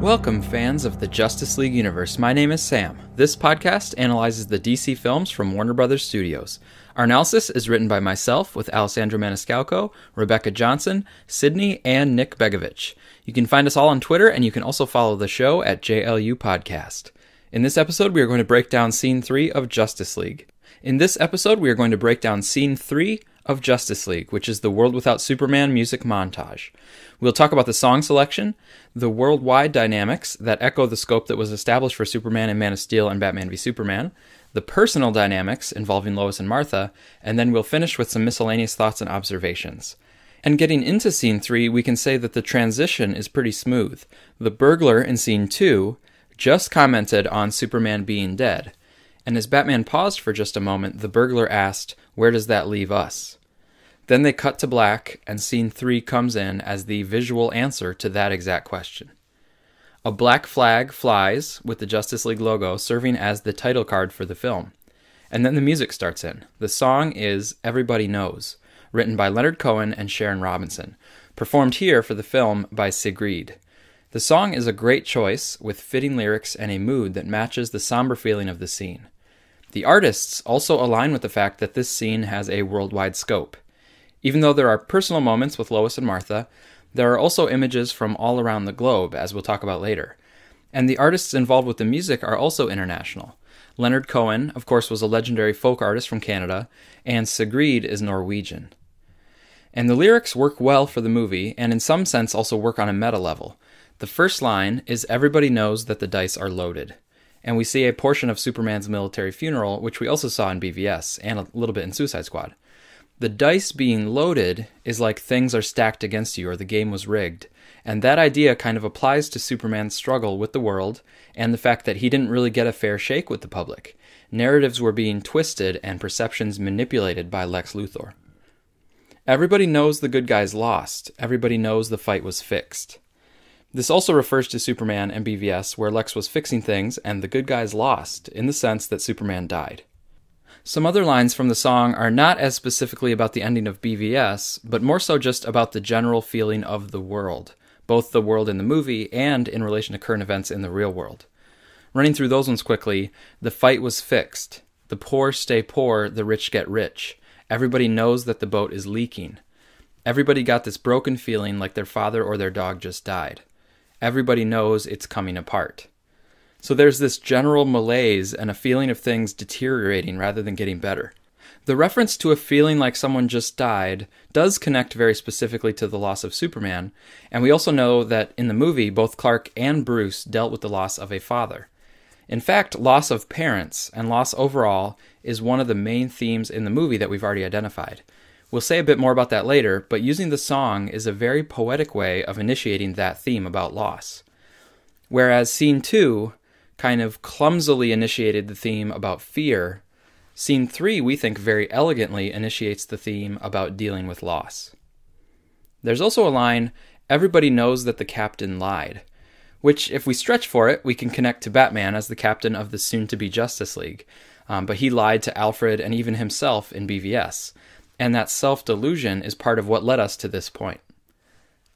Welcome, fans of the Justice League universe. My name is Sam. This podcast analyzes the DC films from Warner Brothers Studios. Our analysis is written by myself with Alessandro Maniscalco, Rebecca Johnson, Sydney, and Nick Begovich. You can find us all on Twitter, and you can also follow the show at JLU Podcast. In this episode, we are going to break down Scene 3 of Justice League. In this episode, we are going to break down Scene 3 of Justice League, which is the World Without Superman music montage. We'll talk about the song selection, the worldwide dynamics that echo the scope that was established for Superman in Man of Steel and Batman v Superman, the personal dynamics involving Lois and Martha, and then we'll finish with some miscellaneous thoughts and observations. And getting into Scene 3, we can say that the transition is pretty smooth. The burglar in Scene 2 just commented on Superman being dead, and as Batman paused for just a moment, the burglar asked, "Where does that leave us?" Then they cut to black, and Scene 3 comes in as the visual answer to that exact question. A black flag flies with the Justice League logo serving as the title card for the film. And then the music starts in. The song is Everybody Knows, written by Leonard Cohen and Sharon Robinson, performed here for the film by Sigrid. The song is a great choice with fitting lyrics and a mood that matches the somber feeling of the scene. The artists also align with the fact that this scene has a worldwide scope. Even though there are personal moments with Lois and Martha, there are also images from all around the globe, as we'll talk about later. And the artists involved with the music are also international. Leonard Cohen, of course, was a legendary folk artist from Canada, and Sigrid is Norwegian. And the lyrics work well for the movie, and in some sense also work on a meta level. The first line is "Everybody knows that the dice are loaded." And we see a portion of Superman's military funeral, which we also saw in BVS, and a little bit in Suicide Squad. The dice being loaded is like things are stacked against you or the game was rigged. And that idea kind of applies to Superman's struggle with the world and the fact that he didn't really get a fair shake with the public. Narratives were being twisted and perceptions manipulated by Lex Luthor. Everybody knows the good guys lost. Everybody knows the fight was fixed. This also refers to Superman and BVS, where Lex was fixing things and the good guys lost, in the sense that Superman died. Some other lines from the song are not as specifically about the ending of BVS, but more so just about the general feeling of the world, both the world in the movie and in relation to current events in the real world. Running through those ones quickly, the fight was fixed. The poor stay poor, the rich get rich. Everybody knows that the boat is leaking. Everybody got this broken feeling like their father or their dog just died. Everybody knows it's coming apart. So there's this general malaise and a feeling of things deteriorating rather than getting better. The reference to a feeling like someone just died does connect very specifically to the loss of Superman, and we also know that in the movie, both Clark and Bruce dealt with the loss of a father. In fact, loss of parents and loss overall is one of the main themes in the movie that we've already identified. We'll say a bit more about that later, but using the song is a very poetic way of initiating that theme about loss. Whereas Scene 2 kind of clumsily initiated the theme about fear, Scene 3, we think, very elegantly initiates the theme about dealing with loss. There's also a line, "Everybody knows that the captain lied," which, if we stretch for it, we can connect to Batman as the captain of the soon-to-be Justice League. But he lied to Alfred and even himself in BVS, and that self-delusion is part of what led us to this point.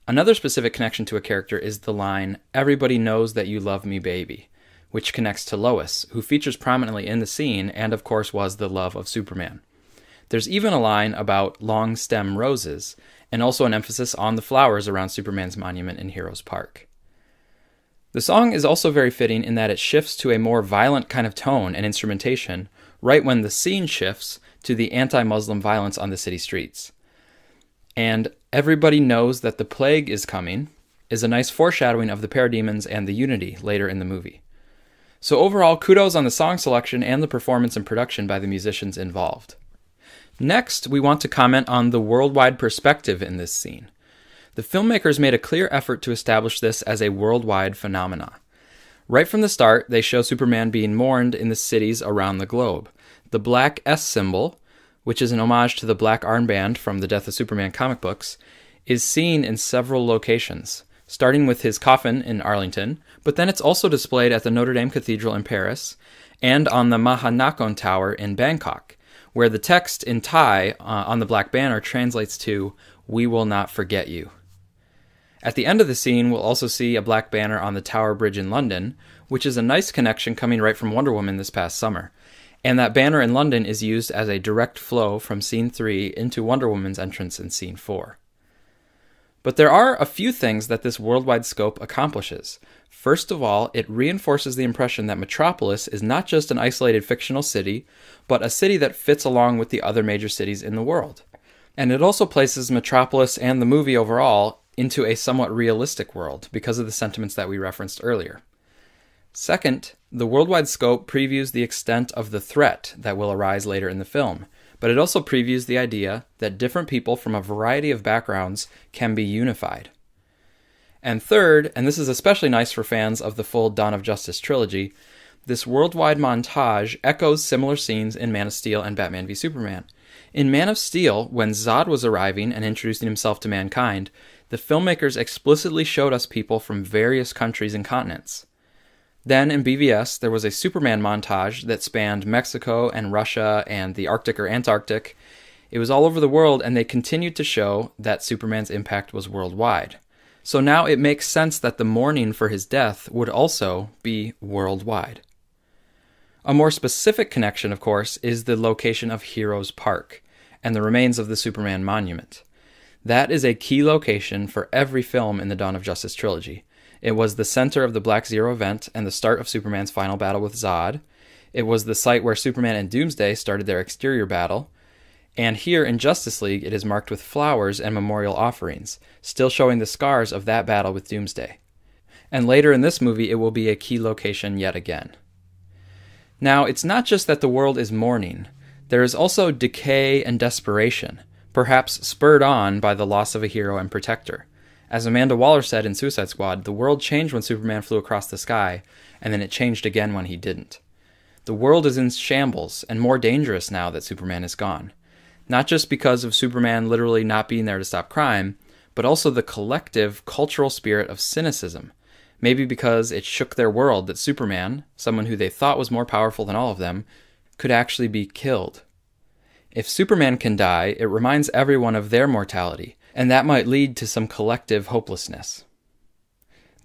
Another specific connection to a character is the line, "Everybody knows that you love me, baby," which connects to Lois, who features prominently in the scene and of course was the love of Superman. There's even a line about long stem roses, and also an emphasis on the flowers around Superman's monument in Heroes Park. The song is also very fitting in that it shifts to a more violent kind of tone and instrumentation right when the scene shifts to the anti-Muslim violence on the city streets. And "Everybody knows that the plague is coming" is a nice foreshadowing of the parademons and the unity later in the movie. So overall, kudos on the song selection and the performance and production by the musicians involved. Next, we want to comment on the worldwide perspective in this scene. The filmmakers made a clear effort to establish this as a worldwide phenomena. Right from the start, they show Superman being mourned in the cities around the globe. The black S symbol, which is an homage to the black armband from the Death of Superman comic books, is seen in several locations, starting with his coffin in Arlington, but then it's also displayed at the Notre Dame Cathedral in Paris and on the Mahanakhon Tower in Bangkok, where the text in Thai on the black banner translates to, "We will not forget you." At the end of the scene, we'll also see a black banner on the Tower Bridge in London, which is a nice connection coming right from Wonder Woman this past summer. And that banner in London is used as a direct flow from Scene 3 into Wonder Woman's entrance in Scene 4. But there are a few things that this worldwide scope accomplishes. First of all, it reinforces the impression that Metropolis is not just an isolated fictional city, but a city that fits along with the other major cities in the world. And it also places Metropolis and the movie overall into a somewhat realistic world because of the sentiments that we referenced earlier. Second, the worldwide scope previews the extent of the threat that will arise later in the film, but it also previews the idea that different people from a variety of backgrounds can be unified. And third, and this is especially nice for fans of the full Dawn of Justice trilogy, this worldwide montage echoes similar scenes in Man of Steel and Batman v Superman. In Man of Steel, when Zod was arriving and introducing himself to mankind, the filmmakers explicitly showed us people from various countries and continents. Then in BVS, there was a Superman montage that spanned Mexico and Russia and the Arctic or Antarctic. It was all over the world, and they continued to show that Superman's impact was worldwide. So now it makes sense that the mourning for his death would also be worldwide. A more specific connection, of course, is the location of Heroes Park and the remains of the Superman monument. That is a key location for every film in the Dawn of Justice trilogy. It was the center of the Black Zero event and the start of Superman's final battle with Zod. It was the site where Superman and Doomsday started their exterior battle. And here in Justice League, it is marked with flowers and memorial offerings, still showing the scars of that battle with Doomsday. And later in this movie, it will be a key location yet again. Now, it's not just that the world is mourning. There is also decay and desperation, perhaps spurred on by the loss of a hero and protector. As Amanda Waller said in Suicide Squad, the world changed when Superman flew across the sky, and then it changed again when he didn't. The world is in shambles, and more dangerous now that Superman is gone. Not just because of Superman literally not being there to stop crime, but also the collective cultural spirit of cynicism. Maybe because it shook their world that Superman, someone who they thought was more powerful than all of them, could actually be killed. If Superman can die, it reminds everyone of their mortality, and that might lead to some collective hopelessness.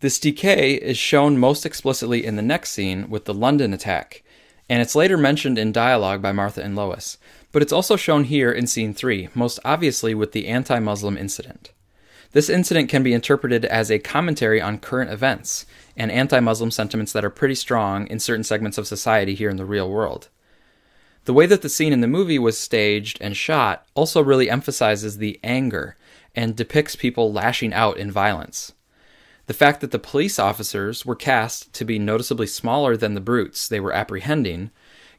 This decay is shown most explicitly in the next scene with the London attack, and it's later mentioned in dialogue by Martha and Lois, but it's also shown here in Scene 3, most obviously with the anti-Muslim incident. This incident can be interpreted as a commentary on current events and anti-Muslim sentiments that are pretty strong in certain segments of society here in the real world. The way that the scene in the movie was staged and shot also really emphasizes the anger and depicts people lashing out in violence. The fact that the police officers were cast to be noticeably smaller than the brutes they were apprehending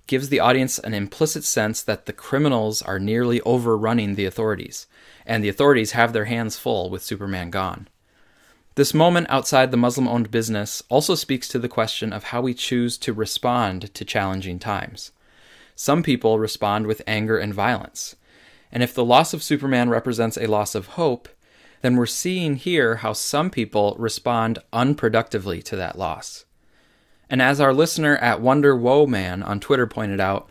gives the audience an implicit sense that the criminals are nearly overrunning the authorities, and the authorities have their hands full with Superman gone. This moment outside the Muslim-owned business also speaks to the question of how we choose to respond to challenging times. Some people respond with anger and violence, and if the loss of Superman represents a loss of hope, then we're seeing here how some people respond unproductively to that loss. And as our listener at Wonder Woe Man on Twitter pointed out,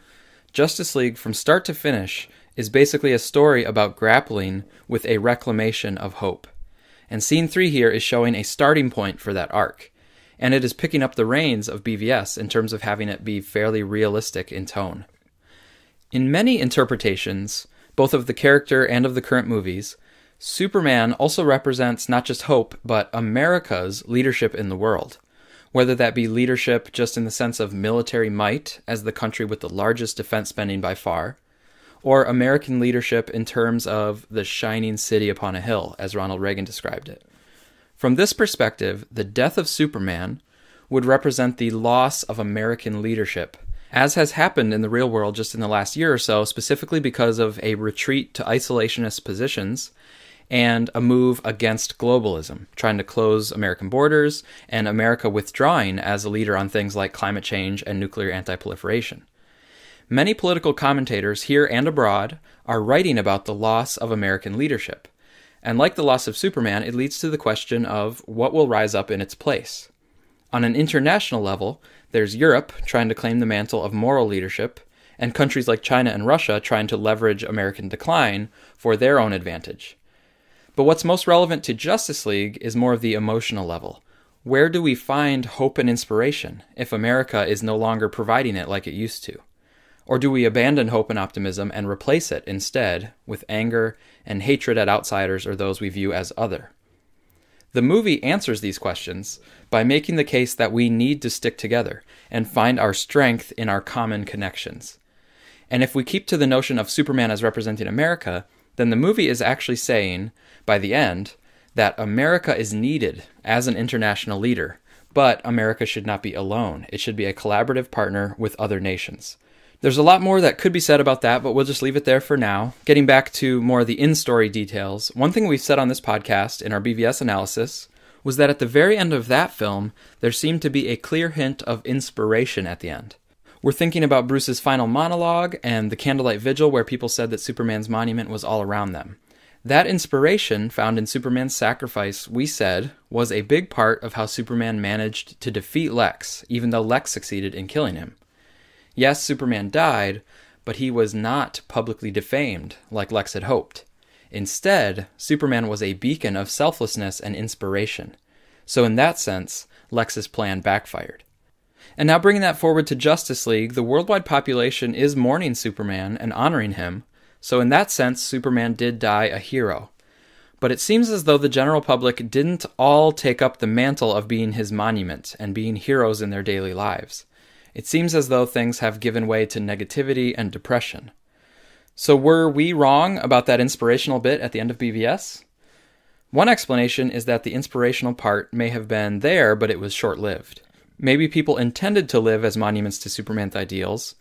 Justice League from start to finish is basically a story about grappling with a reclamation of hope. And Scene 3 here is showing a starting point for that arc, and it is picking up the reins of BVS in terms of having it be fairly realistic in tone. In many interpretations, both of the character and of the current movies, Superman also represents not just hope, but America's leadership in the world. Whether that be leadership just in the sense of military might as the country with the largest defense spending by far, or American leadership in terms of the shining city upon a hill, as Ronald Reagan described it. From this perspective, the death of Superman would represent the loss of American leadership, as has happened in the real world just in the last year or so, specifically because of a retreat to isolationist positions and a move against globalism, trying to close American borders, and America withdrawing as a leader on things like climate change and nuclear anti-proliferation. Many political commentators here and abroad are writing about the loss of American leadership, and like the loss of Superman, it leads to the question of what will rise up in its place. On an international level, there's Europe trying to claim the mantle of moral leadership, and countries like China and Russia trying to leverage American decline for their own advantage. But what's most relevant to Justice League is more of the emotional level. Where do we find hope and inspiration if America is no longer providing it like it used to? Or do we abandon hope and optimism and replace it instead with anger and hatred at outsiders or those we view as other? The movie answers these questions by making the case that we need to stick together and find our strength in our common connections. And if we keep to the notion of Superman as representing America, then the movie is actually saying, by the end, that America is needed as an international leader, but America should not be alone. It should be a collaborative partner with other nations. There's a lot more that could be said about that, but we'll just leave it there for now. Getting back to more of the in-story details, one thing we've said on this podcast in our BVS analysis was that at the very end of that film, there seemed to be a clear hint of inspiration at the end. We're thinking about Bruce's final monologue and the candlelight vigil where people said that Superman's monument was all around them. That inspiration found in Superman's sacrifice, we said, was a big part of how Superman managed to defeat Lex, even though Lex succeeded in killing him. Yes, Superman died, but he was not publicly defamed like Lex had hoped. Instead, Superman was a beacon of selflessness and inspiration. So in that sense, Lex's plan backfired. And now bringing that forward to Justice League, the worldwide population is mourning Superman and honoring him, so in that sense, Superman did die a hero. But it seems as though the general public didn't all take up the mantle of being his monument and being heroes in their daily lives. It seems as though things have given way to negativity and depression. So were we wrong about that inspirational bit at the end of BVS? One explanation is that the inspirational part may have been there, but it was short-lived. Maybe people intended to live as monuments to Superman's ideals,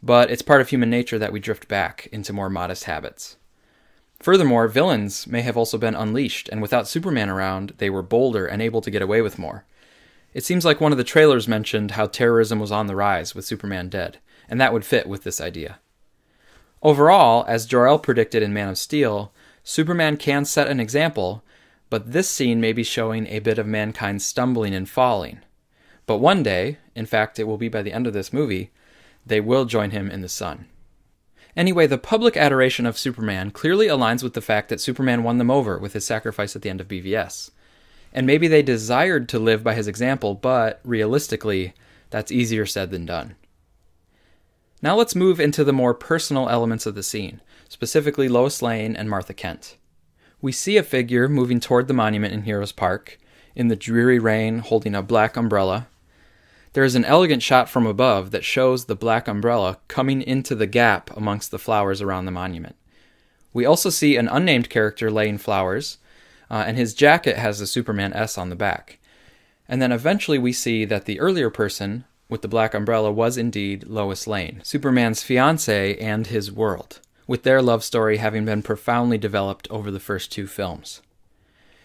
but it's part of human nature that we drift back into more modest habits. Furthermore, villains may have also been unleashed, and without Superman around, they were bolder and able to get away with more. It seems like one of the trailers mentioned how terrorism was on the rise with Superman dead, and that would fit with this idea. Overall, as Jor-El predicted in Man of Steel, Superman can set an example, but this scene may be showing a bit of mankind stumbling and falling. But one day, in fact it will be by the end of this movie, they will join him in the sun. Anyway, the public adoration of Superman clearly aligns with the fact that Superman won them over with his sacrifice at the end of BVS. And maybe they desired to live by his example, but realistically, that's easier said than done. Now let's move into the more personal elements of the scene, specifically Lois Lane and Martha Kent. We see a figure moving toward the monument in Heroes Park, in the dreary rain holding a black umbrella. There is an elegant shot from above that shows the black umbrella coming into the gap amongst the flowers around the monument. We also see an unnamed character laying flowers, and his jacket has the Superman S on the back. And then eventually we see that the earlier person with the black umbrella was indeed Lois Lane, Superman's fiancée and his world, with their love story having been profoundly developed over the first two films.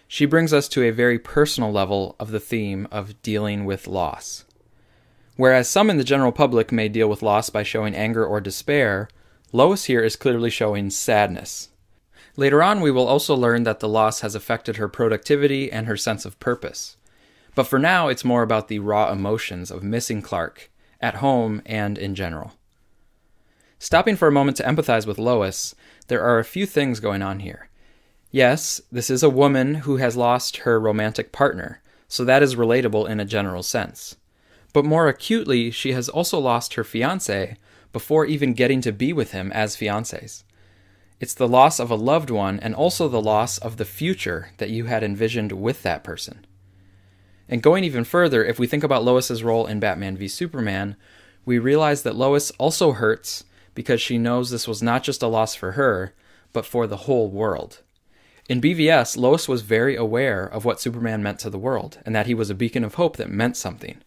She brings us to a very personal level of the theme of dealing with loss. Whereas some in the general public may deal with loss by showing anger or despair, Lois here is clearly showing sadness. Later on, we will also learn that the loss has affected her productivity and her sense of purpose. But for now, it's more about the raw emotions of missing Clark, at home and in general. Stopping for a moment to empathize with Lois, there are a few things going on here. Yes, this is a woman who has lost her romantic partner, so that is relatable in a general sense. But more acutely, she has also lost her fiancé before even getting to be with him as fiancés. It's the loss of a loved one and also the loss of the future that you had envisioned with that person. And going even further, if we think about Lois's role in Batman v Superman, we realize that Lois also hurts because she knows this was not just a loss for her, but for the whole world. In BVS, Lois was very aware of what Superman meant to the world, and that he was a beacon of hope that meant something.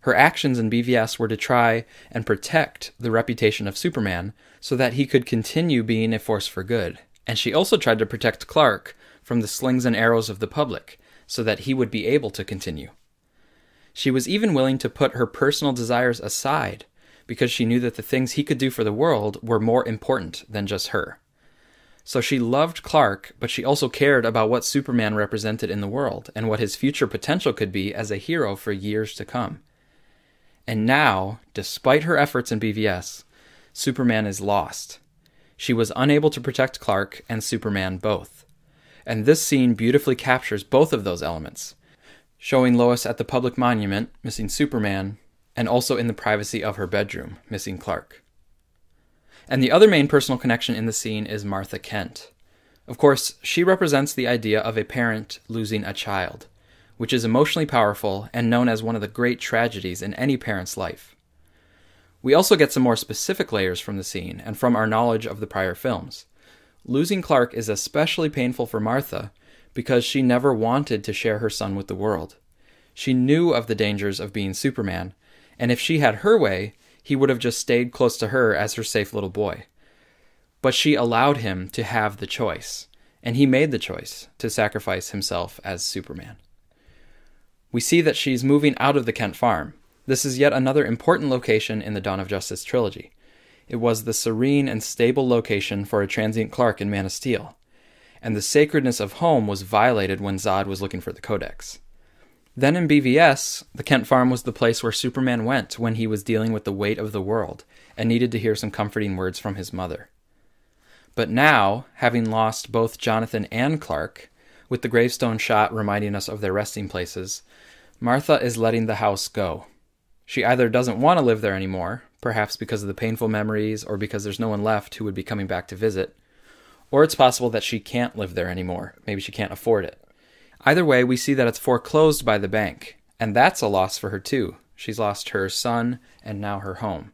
Her actions in BVS were to try and protect the reputation of Superman so that he could continue being a force for good. And she also tried to protect Clark from the slings and arrows of the public so that he would be able to continue. She was even willing to put her personal desires aside because she knew that the things he could do for the world were more important than just her. So she loved Clark, but she also cared about what Superman represented in the world and what his future potential could be as a hero for years to come. And now, despite her efforts in BVS, Superman is lost. She was unable to protect Clark and Superman both. and this scene beautifully captures both of those elements, showing Lois at the public monument, missing Superman, and also in the privacy of her bedroom, missing Clark. And the other main personal connection in the scene is Martha Kent. Of course, she represents the idea of a parent losing a child, which is emotionally powerful and known as one of the great tragedies in any parent's life. We also get some more specific layers from the scene and from our knowledge of the prior films. Losing Clark is especially painful for Martha because she never wanted to share her son with the world. She knew of the dangers of being Superman, and if she had her way, he would have just stayed close to her as her safe little boy. But she allowed him to have the choice, and he made the choice to sacrifice himself as Superman. We see that she's moving out of the Kent farm. This is yet another important location in the Dawn of Justice trilogy. It was the serene and stable location for a transient Clark in Man of Steel, and the sacredness of home was violated when Zod was looking for the Codex. Then in BVS, the Kent farm was the place where Superman went when he was dealing with the weight of the world and needed to hear some comforting words from his mother. But now, having lost both Jonathan and Clark, with the gravestone shot reminding us of their resting places, Martha is letting the house go. She either doesn't want to live there anymore, perhaps because of the painful memories or because there's no one left who would be coming back to visit, or it's possible that she can't live there anymore. Maybe she can't afford it. Either way, we see that it's foreclosed by the bank, and that's a loss for her too. She's lost her son and now her home.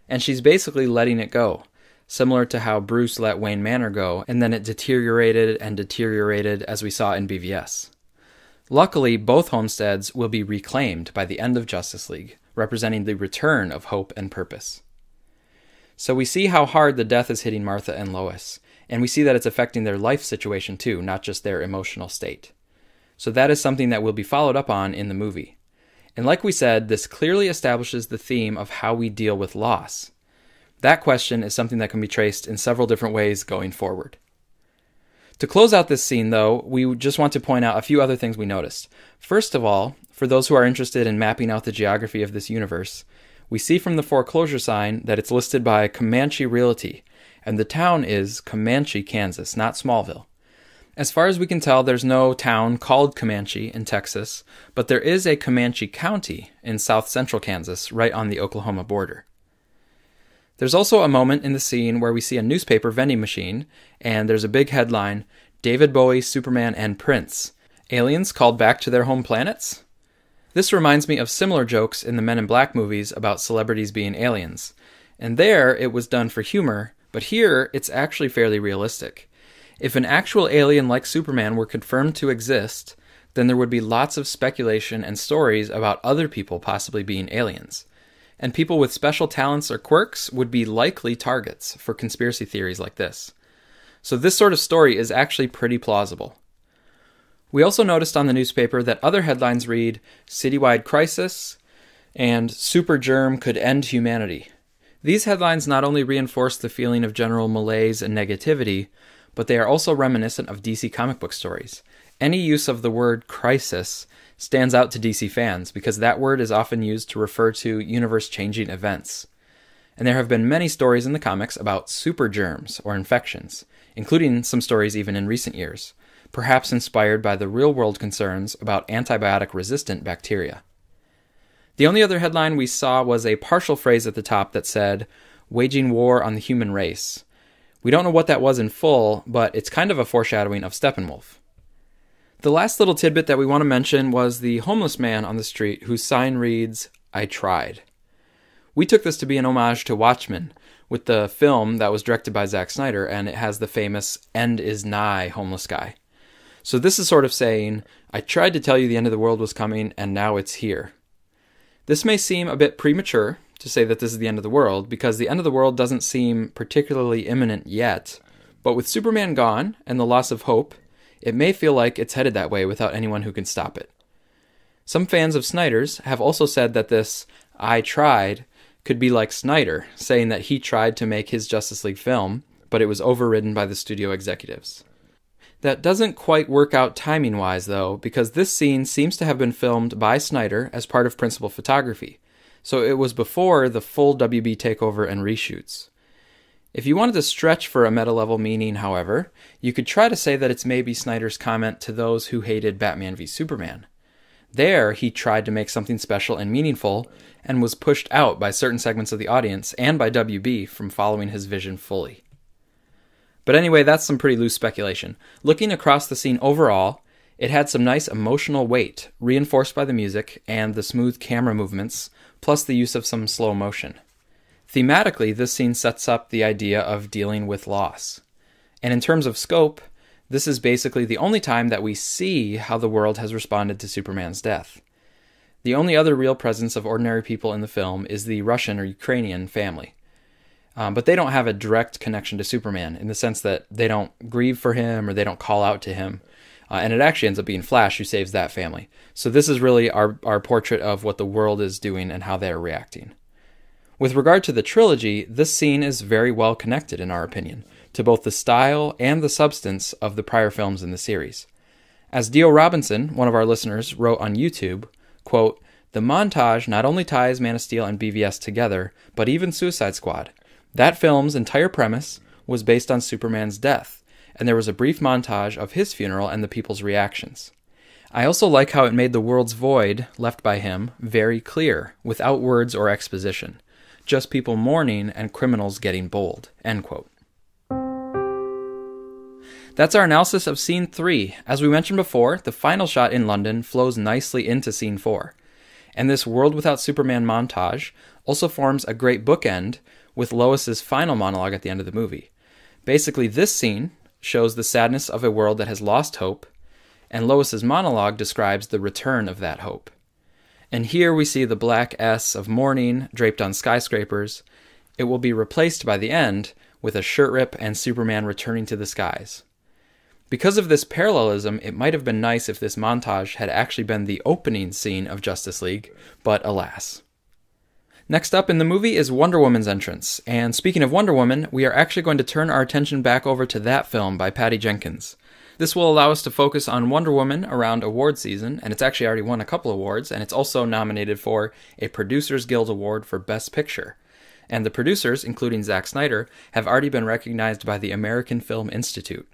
And she's basically letting it go, similar to how Bruce let Wayne Manor go, and then it deteriorated and deteriorated as we saw in BVS. Luckily, both homesteads will be reclaimed by the end of Justice League, representing the return of hope and purpose. So we see how hard the death is hitting Martha and Lois, and we see that it's affecting their life situation too, not just their emotional state. So that is something that will be followed up on in the movie. And like we said, this clearly establishes the theme of how we deal with loss. That question is something that can be traced in several different ways going forward. To close out this scene, though, we just want to point out a few other things we noticed. First of all, for those who are interested in mapping out the geography of this universe, we see from the Foreclosure sign that it's listed by Comanche Realty, and the town is Comanche, Kansas, not Smallville. As far as we can tell, there's no town called Comanche in Texas, but there is a Comanche County in south central Kansas, right on the Oklahoma border. There's also a moment in the scene where we see a newspaper vending machine, and there's a big headline, David Bowie, Superman, and Prince. Aliens called back to their home planets? This reminds me of similar jokes in the Men in Black movies about celebrities being aliens. And there, it was done for humor, but here, it's actually fairly realistic. If an actual alien like Superman were confirmed to exist, then there would be lots of speculation and stories about other people possibly being aliens. And people with special talents or quirks would be likely targets for conspiracy theories like this. So this sort of story is actually pretty plausible. We also noticed on the newspaper that other headlines read, Citywide Crisis, and Super Germ Could End Humanity. These headlines not only reinforce the feeling of general malaise and negativity, but they are also reminiscent of DC comic book stories. Any use of the word crisis stands out to DC fans because that word is often used to refer to universe-changing events. And there have been many stories in the comics about super germs or infections, including some stories even in recent years, perhaps inspired by the real-world concerns about antibiotic-resistant bacteria. The only other headline we saw was a partial phrase at the top that said, Waging War on the Human Race. We don't know what that was in full, but it's kind of a foreshadowing of Steppenwolf. The last little tidbit that we want to mention was the homeless man on the street whose sign reads, I tried. We took this to be an homage to Watchmen, with the film that was directed by Zack Snyder, and it has the famous End is Nigh homeless guy. So this is sort of saying, I tried to tell you the end of the world was coming, and now it's here. This may seem a bit premature to say that this is the end of the world, because the end of the world doesn't seem particularly imminent yet, but with Superman gone and the loss of hope, it may feel like it's headed that way without anyone who can stop it. Some fans of Snyder's have also said that this I tried could be like Snyder, saying that he tried to make his Justice League film, but it was overridden by the studio executives. That doesn't quite work out timing-wise, though, because this scene seems to have been filmed by Snyder as part of principal photography, so it was before the full WB takeover and reshoots. If you wanted to stretch for a meta-level meaning, however, you could try to say that it's maybe Snyder's comment to those who hated Batman v Superman. There, he tried to make something special and meaningful, and was pushed out by certain segments of the audience and by WB from following his vision fully. But anyway, that's some pretty loose speculation. Looking across the scene overall, it had some nice emotional weight, reinforced by the music and the smooth camera movements, plus the use of some slow motion. Thematically, this scene sets up the idea of dealing with loss. And in terms of scope, this is basically the only time that we see how the world has responded to Superman's death. The only other real presence of ordinary people in the film is the Russian or Ukrainian family. But they don't have a direct connection to Superman in the sense that they don't grieve for him or they don't call out to him. And it actually ends up being Flash who saves that family. So this is really our portrait of what the world is doing and how they are reacting. With regard to the trilogy, this scene is very well connected, in our opinion, to both the style and the substance of the prior films in the series. As Dio Robinson, one of our listeners, wrote on YouTube, quote, "The montage not only ties Man of Steel and BVS together, but even Suicide Squad. That film's entire premise was based on Superman's death, and there was a brief montage of his funeral and the people's reactions. I also like how it made the world's void, left by him, very clear, without words or exposition. Just people mourning and criminals getting bold." End quote. That's our analysis of Scene 3. As we mentioned before, the final shot in London flows nicely into Scene 4. And this World Without Superman montage also forms a great bookend with Lois's final monologue at the end of the movie. Basically, this scene shows the sadness of a world that has lost hope, and Lois's monologue describes the return of that hope. And here we see the black S of mourning draped on skyscrapers. It will be replaced by the end with a shirt rip and Superman returning to the skies. Because of this parallelism, it might have been nice if this montage had actually been the opening scene of Justice League, but alas. Next up in the movie is Wonder Woman's entrance, and speaking of Wonder Woman, we are actually going to turn our attention back over to that film by Patty Jenkins. This will allow us to focus on Wonder Woman around award season, and it's actually already won a couple awards, and it's also nominated for a Producers Guild Award for Best Picture. And the producers, including Zack Snyder, have already been recognized by the American Film Institute.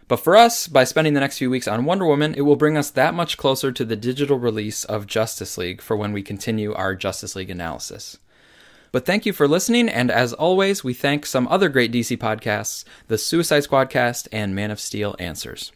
But for us, by spending the next few weeks on Wonder Woman, it will bring us that much closer to the digital release of Justice League for when we continue our Justice League analysis. But thank you for listening, and as always, we thank some other great DC podcasts, the Suicide Squad cast and Man of Steel Answers.